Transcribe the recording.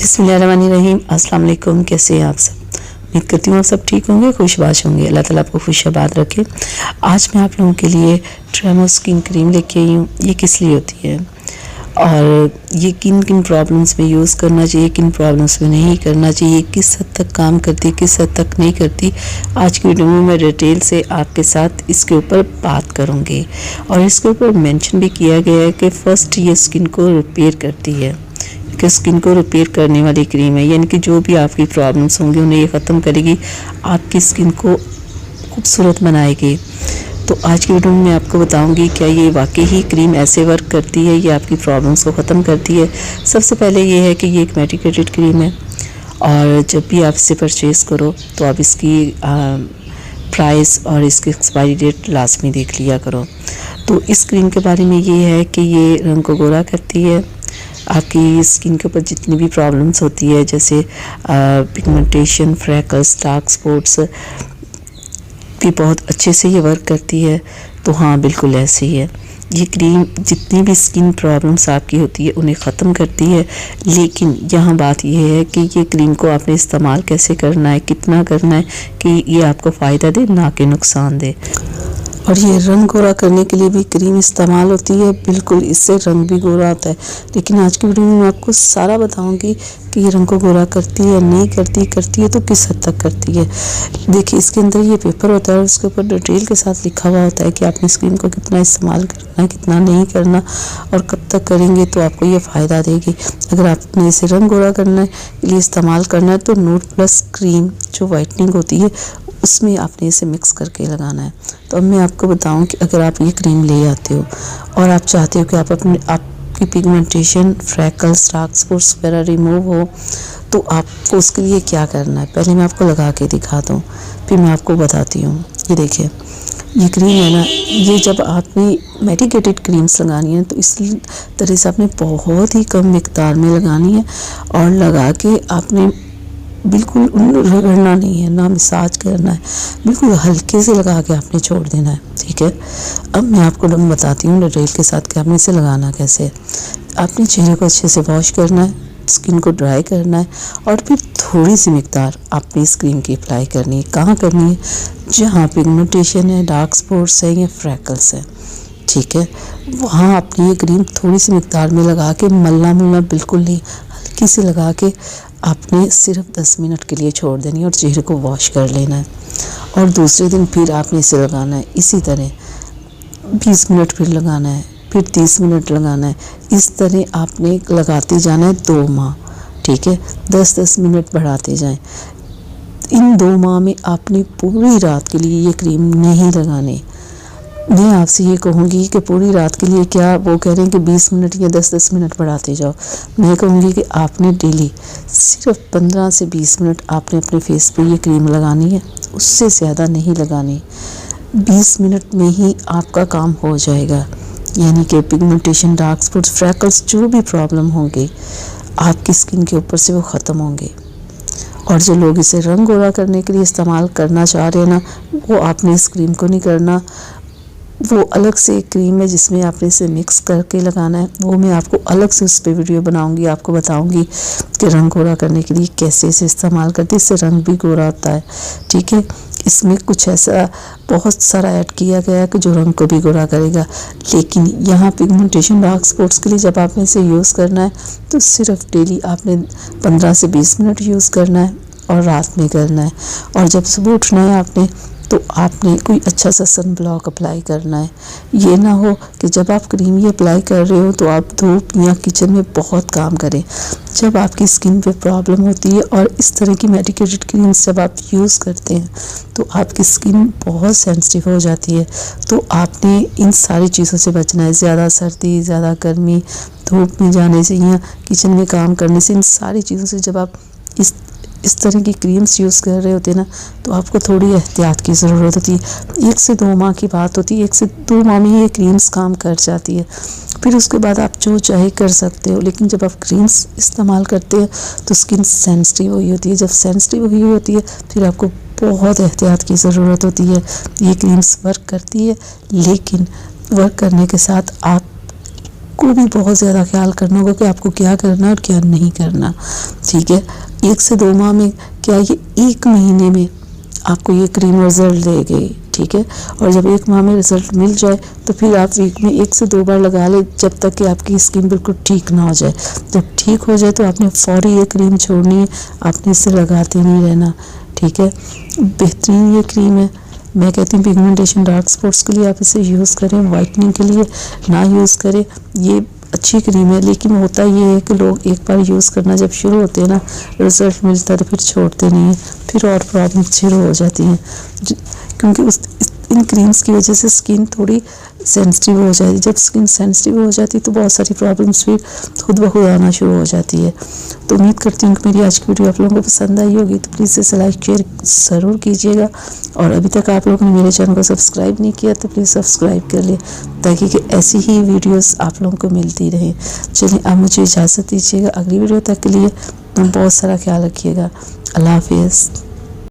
बिस्मिल्लाहिर्रहमानिर्रहीम। अस्सलाम वालेकुम। कैसे हैं आप सब? उम्मीद करती हूँ आप सब ठीक होंगे, खुशबाश होंगे। अल्लाह ताला आपको खुशबाद रखे। आज मैं आप लोगों के लिए ट्रेमो स्किन क्रीम लेके आई हूँ। ये किस लिए होती है और ये किन किन प्रॉब्लम्स में यूज़ करना चाहिए, किन प्रॉब्लम्स में नहीं करना चाहिए, किस हद तक काम करती है, किस हद तक नहीं करती, आज की वीडियो में मैं डिटेल से आपके साथ इसके ऊपर बात करूँगी। और इसके ऊपर मेंशन भी किया गया है कि फ़र्स्ट ये स्किन को रिपेयर करती है, कि स्किन को रिपेयर करने वाली क्रीम है, यानी कि जो भी आपकी प्रॉब्लम्स होंगी उन्हें ये ख़त्म करेगी, आपकी स्किन को खूबसूरत बनाएगी। तो आज की वीडियो में मैं आपको बताऊंगी क्या ये वाकई ही क्रीम ऐसे वर्क करती है, ये आपकी प्रॉब्लम्स को ख़त्म करती है। सबसे पहले ये है कि ये एक मेडिकेटेड क्रीम है और जब भी आप इसे परचेज़ करो तो आप इसकी प्राइस और इसकी एक्सपायरी डेट लाजमी देख लिया करो। तो इस क्रीम के बारे में ये है कि ये रंग को गोरा करती है। आपकी स्किन के ऊपर जितनी भी प्रॉब्लम्स होती है, जैसे पिगमेंटेशन, फ्रैकल्स, डार्क स्पॉट्स, भी बहुत अच्छे से ये वर्क करती है। तो हाँ, बिल्कुल ऐसे ही है। ये क्रीम जितनी भी स्किन प्रॉब्लम्स आपकी होती है उन्हें ख़त्म करती है। लेकिन यहाँ बात यह है कि ये क्रीम को आपने इस्तेमाल कैसे करना है, कितना करना है कि ये आपको फ़ायदा दे, ना कि नुकसान दे। और ये रंग गोरा करने के लिए भी क्रीम इस्तेमाल होती है, बिल्कुल इससे रंग भी गोरा आता है। लेकिन आज की वीडियो में मैं आपको सारा बताऊंगी कि ये रंग को गोरा करती है, नहीं करती, करती है तो किस हद तक करती है। देखिए, इसके अंदर ये पेपर होता है और उसके ऊपर डिटेल के साथ लिखा हुआ होता है कि आपने इस क्रीम को कितना इस्तेमाल करना है, कितना नहीं करना और कब तक करेंगे तो आपको ये फ़ायदा देगी। अगर आपने इसे रंग गोरा करने के लिए इस्तेमाल करना है तो नूड प्लस क्रीम जो वाइटनिंग होती है उसमें आपने इसे मिक्स करके लगाना है। तो अब मैं आपको बताऊं कि अगर आप ये क्रीम ले आते हो और आप चाहते हो कि आपकी पिगमेंटेशन, फ्रैकल्स, डार्क स्पॉट्स वगैरह रिमूव हो, तो आपको उसके लिए क्या करना है। पहले मैं आपको लगा के दिखा दूँ, फिर मैं आपको बताती हूँ। ये देखिए, ये क्रीम है ना, ये जब आपने मेडिकेटेड क्रीम्स लगानी है तो इस तरह से आपने बहुत ही कम मिकदार में लगानी है और लगा के आपने बिल्कुल रगड़ना नहीं है, ना मसाज करना है, बिल्कुल हल्के से लगा के आपने छोड़ देना है। ठीक है, अब मैं आपको बताती हूँ डिटेल के साथ कि आपने इसे लगाना कैसे है। आपने चेहरे को अच्छे से वॉश करना है, स्किन को ड्राई करना है और फिर थोड़ी सी मिकदार आपने इस क्रीम की अप्लाई करनी है। कहाँ करनी है? जहाँ पिगमेंटेशन है, डार्क स्पॉट्स है या फ्रैकल्स है, ठीक है, वहाँ आपने ये क्रीम थोड़ी सी मिकदार में लगा के, मलना बिल्कुल नहीं, हल्की से लगा के आपने सिर्फ 10 मिनट के लिए छोड़ देनी है और चेहरे को वॉश कर लेना है। और दूसरे दिन फिर आपने इसे लगाना है इसी तरह 20 मिनट फिर लगाना है, फिर 30 मिनट लगाना है। इस तरह आपने लगाते जाना है 2 माह। ठीक है, 10-10 मिनट बढ़ाते जाएं। इन 2 माह में आपने पूरी रात के लिए ये क्रीम नहीं लगानी। मैं आपसे ये कहूँगी कि पूरी रात के लिए क्या, वो कह रहे हैं कि 20 मिनट या 10-10 मिनट बढ़ाते जाओ। मैं कहूँगी कि आपने डेली सिर्फ 15 से 20 मिनट आपने अपने फेस पे ये क्रीम लगानी है, उससे ज़्यादा नहीं लगानी। 20 मिनट में ही आपका काम हो जाएगा, यानी कि पिगमेंटेशन, डार्क स्पॉट्स, फ्रैकल्स, जो भी प्रॉब्लम होंगे आपकी स्किन के ऊपर से वो ख़त्म होंगे। और जो लोग इसे रंग गोरा करने के लिए इस्तेमाल करना चाह रहे हैं ना, वो आपने इस क्रीम को नहीं करना। वो अलग से एक क्रीम है जिसमें आपने इसे मिक्स करके लगाना है, वो मैं आपको अलग से उस पर वीडियो बनाऊंगी, आपको बताऊंगी कि रंग गोरा करने के लिए कैसे इसे इस्तेमाल करते हैं। इससे रंग भी गोरा होता है। ठीक है, इसमें कुछ ऐसा बहुत सारा ऐड किया गया है कि जो रंग को भी गोरा करेगा। लेकिन यहाँ पिगमेंटेशन, डार्क स्पॉट्स के लिए जब आपने इसे यूज़ करना है तो सिर्फ डेली आपने 15 से 20 मिनट यूज़ करना है और रात में करना है। और जब सुबह उठना है आपने तो आपने कोई अच्छा सा सन ब्लॉक अप्लाई करना है। ये ना हो कि जब आप क्रीम ये अप्लाई कर रहे हो तो आप धूप या किचन में बहुत काम करें। जब आपकी स्किन पे प्रॉब्लम होती है और इस तरह की मेडिकेटेड क्रीम्स जब आप यूज़ करते हैं तो आपकी स्किन बहुत सेंसिटिव हो जाती है। तो आपने इन सारी चीज़ों से बचना है, ज़्यादा सर्दी, ज़्यादा गर्मी, धूप में जाने से या किचन में काम करने से, इन सारी चीज़ों से जब आप इस तरह की क्रीम्स यूज़ कर रहे होते हैं ना, तो आपको थोड़ी एहतियात की ज़रूरत होती है। 1 से 2 माह की बात होती है, 1 से 2 माह में ये क्रीम्स काम कर जाती है। फिर उसके बाद आप जो चाहे कर सकते हो। लेकिन जब आप क्रीम्स इस्तेमाल करते हैं तो स्किन सेंसिटिव हुई होती है। जब सेंसिटिव हुई होती है फिर आपको बहुत एहतियात की ज़रूरत होती है। ये क्रीम्स वर्क करती है, लेकिन वर्क करने के साथ आप आपको भी बहुत ज़्यादा ख्याल करना होगा कि आपको क्या करना और क्या नहीं करना, ठीक है। 1 से 2 माह में क्या, ये 1 महीने में आपको ये क्रीम रिज़ल्ट देगी, ठीक है। और जब 1 माह में रिज़ल्ट मिल जाए तो फिर आप वीक में 1 से 2 बार लगा लें, जब तक कि आपकी स्किन बिल्कुल ठीक ना हो जाए। जब ठीक हो जाए तो आपने फ़ौरी ये क्रीम छोड़नी है, आपने इसे लगाते नहीं रहना, ठीक है। बेहतरीन ये क्रीम है। मैं कहती हूँ पिगमेंटेशन, डार्क स्पॉट्स के लिए आप इसे यूज़ करें, वाइटनिंग के लिए ना यूज़ करें। ये अच्छी क्रीम है, लेकिन होता ये है कि लोग एक बार यूज़ करना जब शुरू होते हैं ना, रिज़ल्ट मिलता है तो फिर छोड़ते नहीं हैं, फिर और प्रॉब्लम शुरू हो जाती हैं, क्योंकि इन क्रीम्स की वजह से स्किन थोड़ी सेंसिटिव हो जाती है। जब स्किन सेंसिटिव हो जाती है तो बहुत सारी प्रॉब्लम्स फिर खुद ब खुद आना शुरू हो जाती है। तो उम्मीद करती हूँ कि मेरी आज की वीडियो आप लोगों को पसंद आई होगी, तो प्लीज़ इसे लाइक शेयर ज़रूर कीजिएगा। और अभी तक आप लोगों ने मेरे चैनल को सब्सक्राइब नहीं किया तो प्लीज़ सब्सक्राइब कर लें, ताकि कि ऐसी ही वीडियोस आप लोगों को मिलती रहें। चलिए अब मुझे इजाज़त दीजिएगा, अगली वीडियो तक के लिए बहुत सारा ख्याल रखिएगा। अल्लाह हाफिज़।